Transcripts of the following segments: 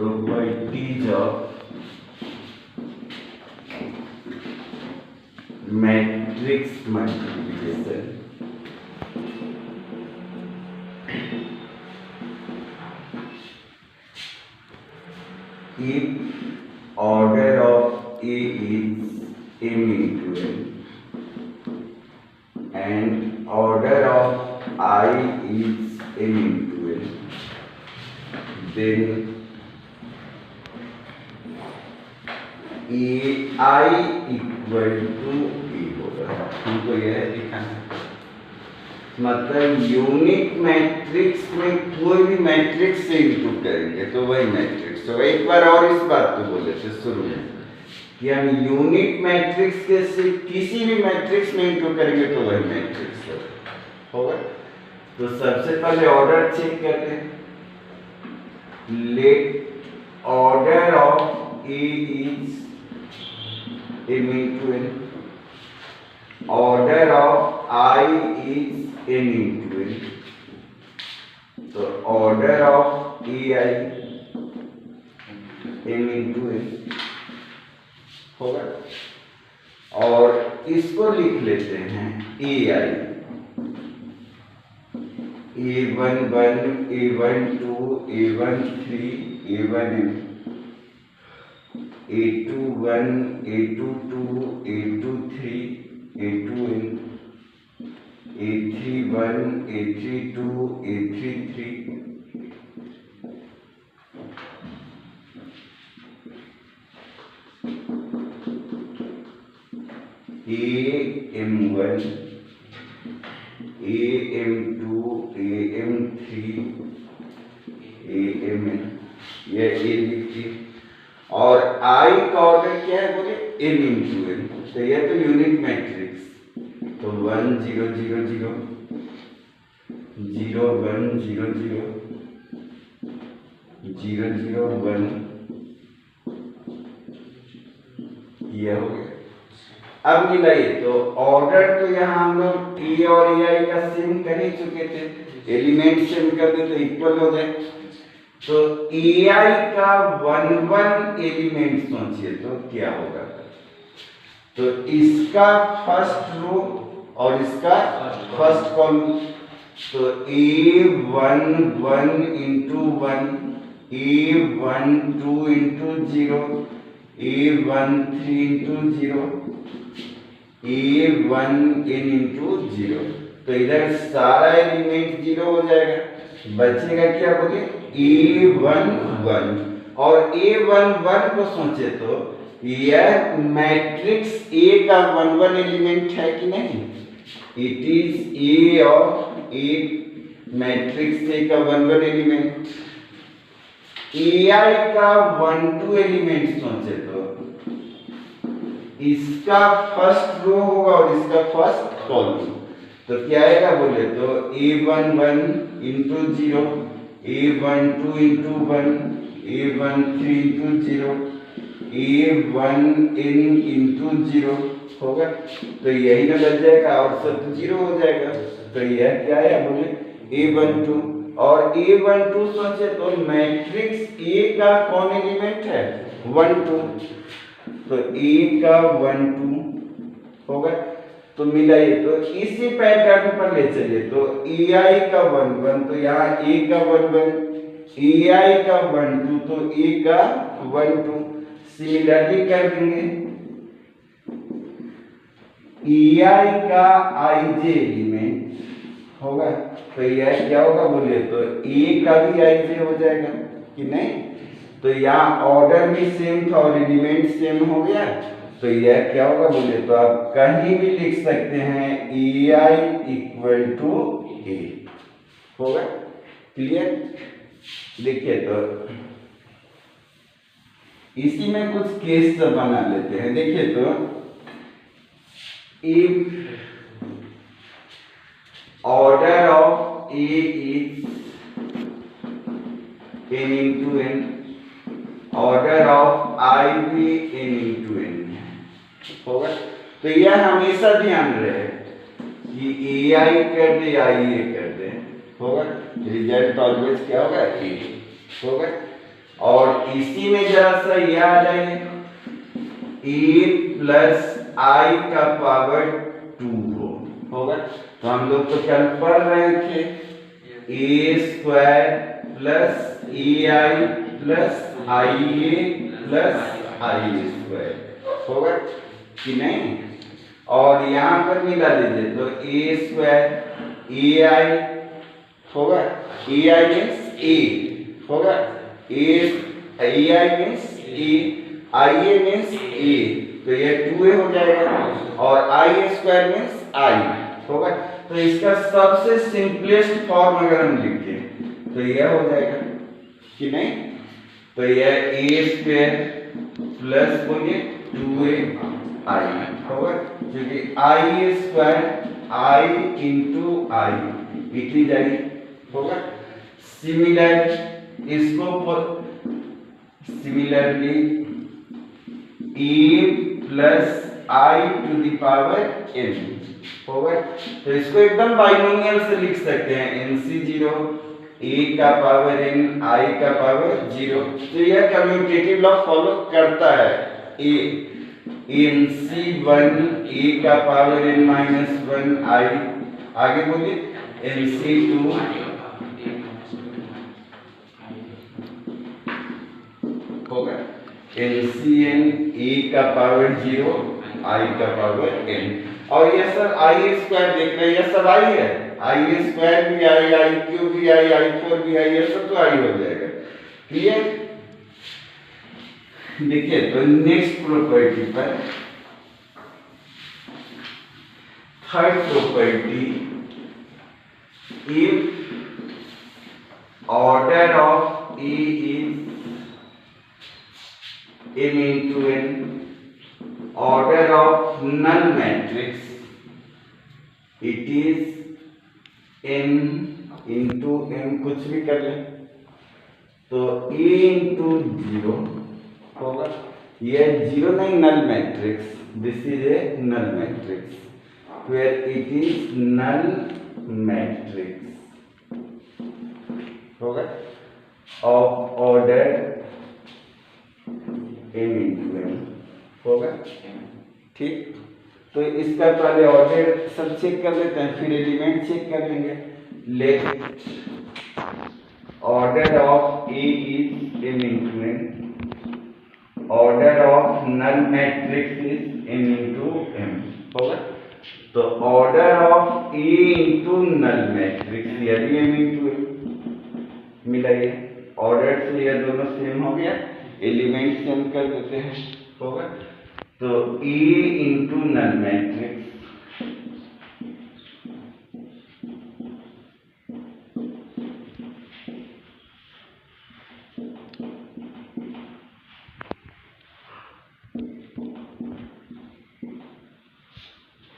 properties of matrix multiplication. If order of A is m into n and order of I is m into n, then AI equal to A होगा। हमको यह दिखाना है, मतलब unit matrix में कोई भी मैट्रिक्स से इनपुट करेंगे तो वही मैट्रिक्स होगा। एक बार और इस बात को बोले थे शुरू में कि हम यूनिट मैट्रिक्स के से किसी भी मैट्रिक्स में इनपुट करेंगे तो वही मैट्रिक्स होगा। तो सबसे पहले ऑर्डर चेक करते हैं। Let order of A is m into n, order of I is n into n, so order of AI m into n होगा। और इसको लिख लेते हैं AI, A11, A12, A13, A1n, A21, A22, A23, A2n, A31, A32, A33, AM1, AM2, AM3, AMn, यह A लिखिए। और I का ऑर्डर क्या है बोले n into n, तो यह तो यूनिट मैट्रिक्स, तो 1 0 0 0 0 1 0 0 0 0 1, यह हो गया। अब मिलाइए तो ऑर्डर तो यहाँ हम लोग E और AI का सेम कर ही चुके थे, एलिमेंट सेम कर दे तो इक्वल हो जाए। तो AI का 1 1 एलिमेंट सोचिए तो क्या होगा, तो इसका फर्स्ट रो और इसका फर्स्ट कॉलम, तो A11 into 1, A12 into 0, A13 into 0, A1n into 0, तो इधर सारा एलिमेंट 0 हो जाएगा, बचेगा क्या बोले A11। और A11 को सोचे तो यह मैट्रिक्स A का 1 1 एलिमेंट है कि नहीं, it is A of A, matrix A का 1 1 एलिमेंट। AI का 1 2 एलिमेंट सोचे तो इसका फर्स्ट रो होगा और इसका फर्स्ट कॉलम, तो क्या आएगा बोले तो A11 into 0, A12 into 1, A13 into 0, A1n into 0 होगा। तो यही ना बच जाएगा और सब 0 हो जाएगा, तो यह क्या है बोले A12। और A12 सोचे तो मैट्रिक्स A का कौन एलिमेंट है 1 2, तो A का 1 2 होगा। तो मिलाइए तो इसी पैटर्न पर ले चलिए, तो AI का 1 1, तो यहाँ A का 1 1, AI का 1 2, तो A का 1 2 सिमिलरली कर देंगे। AI का IJ एलिमेंट होगा, तो यह क्या होगा बोले तो A का भी IJ हो जाएगा कि नहीं, तो यहाँ ऑर्डर भी सेम था और एलिमेंट सेम हो गया, तो यह क्या होगा बोले तो आप कहीं भी लिख सकते हैं AI इक्वल टू A होगा। क्लियर, देखिए तो इसी में कुछ केस तो बना लेते हैं। देखिए तो if order of A is n into n, order of I भी n into n होगा, तो यह हमेशा ध्यान रहे कि AI कर दे या IA कर दे होगा, रिजल्ट ऑलवेज क्या होगा A होगा। और इसी में जरा सा ये आ जाए a प्लस आई का पावर 2 होगा। तो हम लोग तो कल पढ़ रहे थे a square plus A I plus I A plus I square होगा कि नहीं। और यहाँ पर मिला लीजिए तो ए स्क्वायर ए आई होगा, ए आई मीन्स ए होगा, ए I means A, I A means ए, तो ये 2a हो जाएगा और आई स्क्वायर मीन्स आई होगा। तो इसका सबसे सिंपलेस्ट फॉर्म अगर हम लिखें तो यह हो जाएगा कि नहीं। तो यह ए स्क्वायर प्लस बोलिए 2a आई होगा, क्योंकि I square I into I it is I होगा। Similarly A plus I to the power n होगा। तो इसको एकदम बाइनोमियल से लिख सकते हैं nc0 a का पावर n i का पावर 0। तो यह कम्यूटेटिव लॉ फॉलो करता है। a nc1 a का पावर n माइनस 1 i, आगे बोलिए nc2 होगा NCn a का पावर 0 i का पावर n। और ये सब आई स्क्वायर देख रहे हैं, ये सब आई है, आई स्क्वायर भी आई, आई क्यूब भी आई, आई 4 भी आई, ये सब तो आई हो जाएगा। क्लियर। देखिए तो नेक्स्ट प्रॉपर्टी पर, third property, if order of A is n into n, order of null matrix it is n into m, कुछ भी कर ले तो a into 0 होगा। यह 0 नहीं null matrix, this is a null matrix where it is null matrix होगा of order m into n होगा। ठीक, तो इसका पहले ऑर्डर सब चेक कर लेते हैं, फिर एलिमेंट चेक कर लेंगे। Let order of A is m into n, order of null matrix is m into m होगा। तो order of A into null matrix यह भी m into n मिलाइए, ऑर्डर से यह दोनों सेम हो गया, एलिमेंट सेम कर देते हैं होगा। तो ए इंटू नल मैट्रिक्स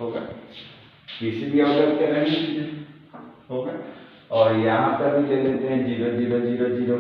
होगा, किसी भी ऑर्डर के रहने होगा। और यहाँ पर भी ले लेते हैं 0 0 0 0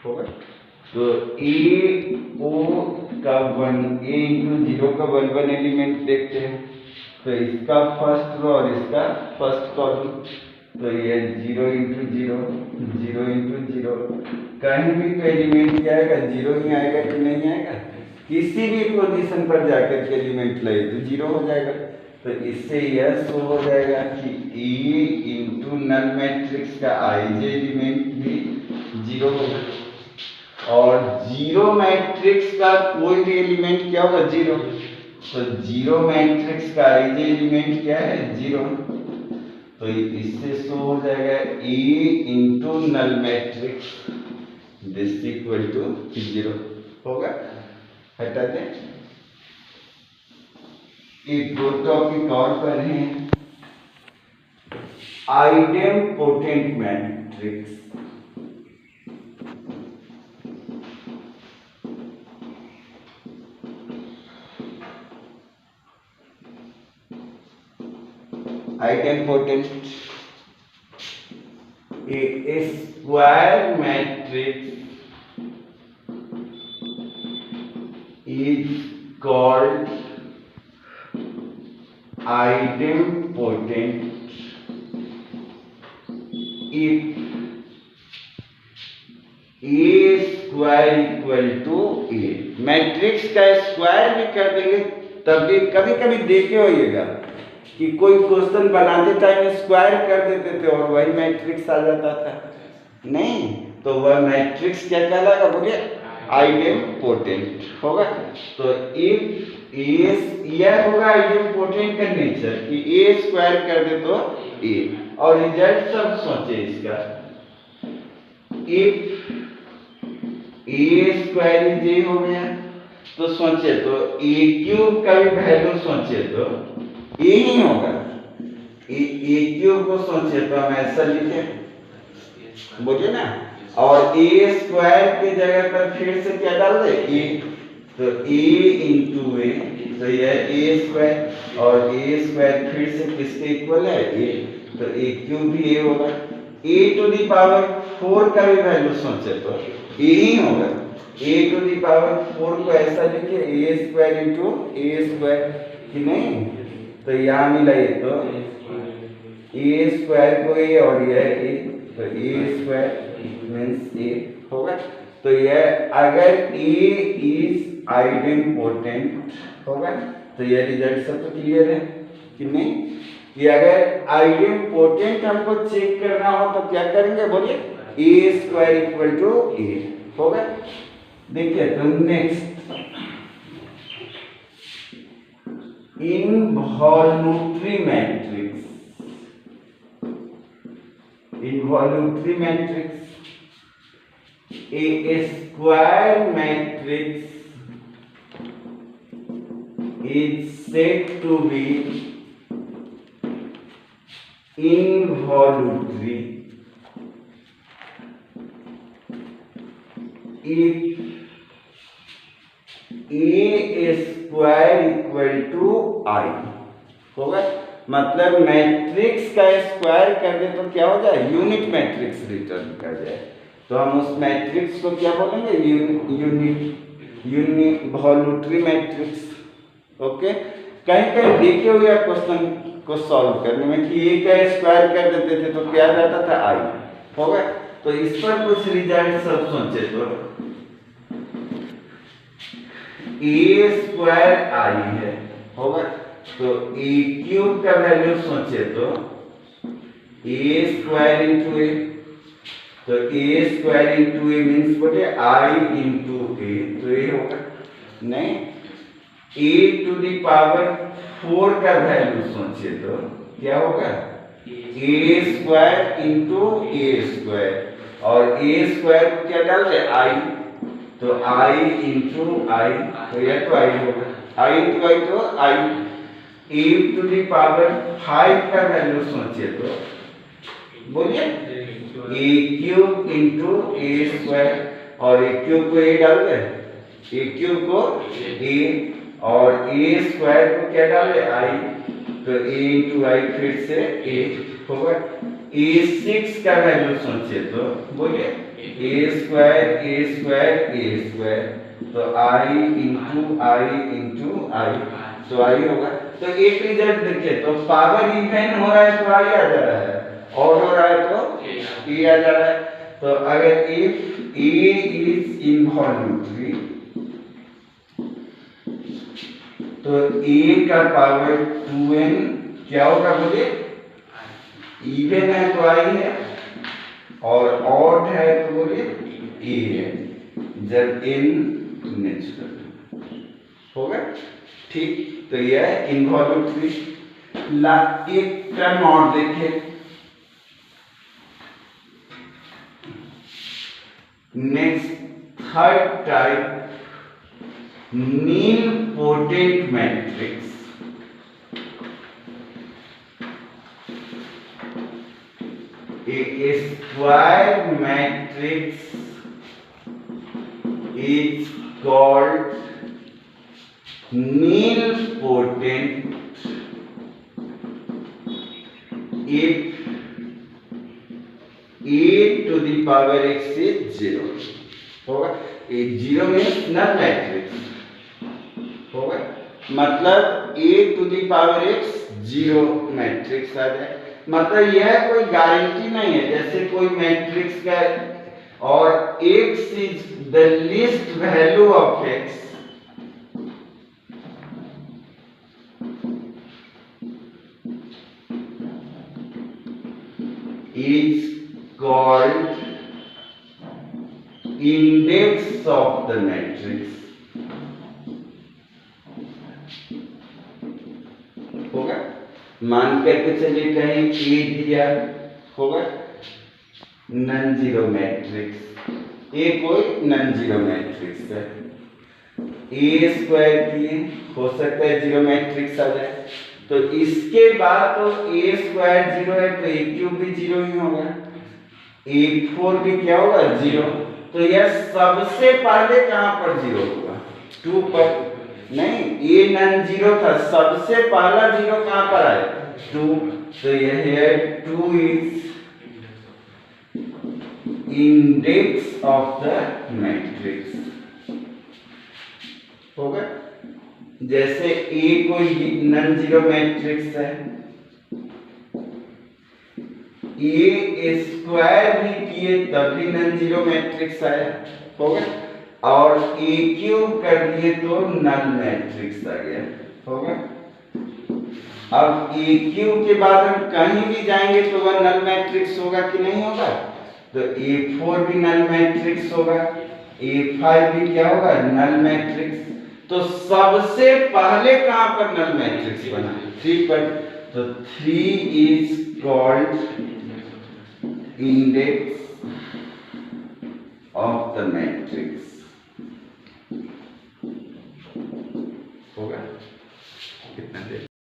होगा। तो ए ओ का 1, ए इंटू 0 का 1 1 एलिमेंट देखते हैं। तो इसका फर्स्ट रो और इसका फर्स्ट कॉलम, तो ये 0 इंटू 0 0 इंटू 0, कहीं भी तो एलिमेंट क्या आएगा, 0 ही आएगा कि नहीं आएगा। किसी भी पोजीशन पर जाकर के एलिमेंट ले तो 0 हो जाएगा। तो इससे यह शो हो जाएगा कि ए इंटू नल मैट्रिक्स का आईजे एलिमेंट भी 0 होगा, और 0 मैट्रिक्स का कोई भी एलिमेंट क्या होगा, 0। तो 0 मैट्रिक्स का आईजे एलिमेंट क्या है, 0। तो इससे शो हो जाएगा A into null matrix this equal to 0 होगा। हटा दें। एक दो टॉपिक और पढ़ें, idempotent matrix. Idempotent A square matrix is called idempotent if A square equal to A, matrix का स्क्वायर भी कर देंगे तब भी कभी कभी देखे होइएगा कि कोई क्वेश्चन बनाते टाइम स्क्वायर कर देते थे और वही मैट्रिक्स आ जाता था। नहीं, तो वह मैट्रिक्स क्या कहलाएगा बोलिए, आइडेम्पोटेंट होगा। तो इफ ए, यह होगा आइडेम्पोटेंट का नेचर कि ए स्क्वायर कर दे तो ए, और रिजल्ट सब सोचे इसका, if A square is a हो गया, तो सोचे तो ए क्यूब का भी वैल्यू सोचे तो ए ही होगा। ए क्यूब को सोचे तो हम ऐसा लिखे, बोलिए ना, और ए स्क्वायर की जगह पर फिर से क्या डाल दे, ए, तो ए इंटू ए, तो यह ए स्क्वायर, और ए स्क्वायर फिर से किसके इक्वल है, ए, तो ए क्यूब भी ए होगा। ए टू दी पावर 4 का भी वैल्यू सोचे तो ए ही होगा। ए टू दी पावर 4 को ऐसा लिखिए, ए स्क्वायर इंटू ए स्क्वायर, कि नहीं, तो यहाँ मिला ये, तो ए स्क्वायर को ए और यह ए, तो ए स्क्वायर मीन्स ए होगा। तो यह अगर ए इज आइडेम्पोटेंट होगा तो यह रिजल्ट सब तो क्लियर है कि नहीं, कि अगर आइडेम्पोटेंट हमको चेक करना हो तो क्या करेंगे बोलिए, ए स्क्वायर इक्वल टू ए होगा। देखिए तो next, involutory matrix, involutory matrix, a square matrix is said to be involutory if a square equal to I होगा। मतलब मैट्रिक्स का स्क्वायर कर दे तो क्या हो जाए, यूनिट मैट्रिक्स रिटर्न कर जाए, तो हम उस मैट्रिक्स को क्या बोलेंगे, यूनिवॉल्यूटरी मैट्रिक्स। ओके, कहीं कहीं देखे हुए क्वेश्चन को सॉल्व करने में कि ए का स्क्वायर कर देते थे तो क्या रहता था, आई होगा। तो इस पर कुछ रिजल्ट सब सोचे तो ए स्क्वायर आई है होगा, तो ए क्यूब का वैल्यू सोचे तो ए स्क्वायर इंटू ए, तो ए स्क्वायर इंटू ए मीन्स बोले आई इंटू ए, तो ए होगा। नहीं, ए टू दी पावर 4 का वैल्यू सोचे तो क्या होगा, ए स्क्वायर इंटू ए स्क्वायर, और ए स्क्वायर को क्या डाल दे, आई, तो आई इंटू आई, तो यह तो आई होगा, आई इंटू आई तो आई। ए टू दी पावर 5 का वैल्यू सोचे तो बोलिए ए क्यूब इंटू ए स्क्वायर, और ए क्यूब को ए डाल दे, ए क्यूब को ए, और ए स्क्वायर को क्या डाल दे, आई, तो ए इंटू आई फिर से ए होगा। ए 6 का वैल्यू सोचे तो बोलिए ए स्क्वायर ए स्क्वायर ए स्क्वायर, तो आई इंटू आई, तो आई होगा। तो एक रिजल्ट देखिए, तो पावर इवन हो रहा है तो आई आ जा रहा है, और हो रहा है तो ए आ जा रहा है। तो अगर इफ ए इज इनवॉल्यूटरी तो ए का पावर 2n क्या होगा बोलिए, इवन है तो आई है, और ऑड है तो बोलिए ए है, जब n नेचुरल होगा। ठीक, तो यह है इनवॉल्यूटरी। एक टर्म और देखिए, next third type, nilpotent matrix. A square matrix is called nilpotent if a to the power x is 0 होगा। a 0 मीन्स नल मैट्रिक्स होगा, मतलब a to the power x 0 matrix आ जाए। मतलब यह कोई गारंटी नहीं है, जैसे कोई मैट्रिक्स का और x is the least value of x is called index of the matrix. होगा, मान करके चलिए कहीं ए दिया होगा नॉन जीरो मैट्रिक्स, ए कोई नॉन जीरो मैट्रिक्स है, ए स्क्वायर दिए हो सकता है जीरो मैट्रिक्स आ जाए, तो इसके बाद तो ए स्क्वायर जीरो है तो ए क्यूब भी जीरो ही होगा, ए फोर भी क्या होगा जीरो, तो यह सबसे पहले कहां पर जीरो होगा 2 पर, नहीं ए नॉन जीरो था, सबसे पहला जीरो कहां पर आया 2, तो यह है 2 is index of the matrix होगा। जैसे ए कोई नॉन जीरो मैट्रिक्स है, ए स्क्वायर भी किए तब भी नॉन जीरो मैट्रिक्स आया होगा, और ए क्यूब कर दिए तो नल मैट्रिक्स आ गया होगा। अब ए क्यूब के बाद हम कहीं भी जाएंगे तो वह नल मैट्रिक्स होगा कि नहीं होगा, तो ए फोर भी नल मैट्रिक्स होगा, ए फाइव भी क्या होगा नल मैट्रिक्स, तो सबसे पहले कहां पर नल मैट्रिक्स बना 3 पर, तो 3 is called index of the matrix होगा। कितना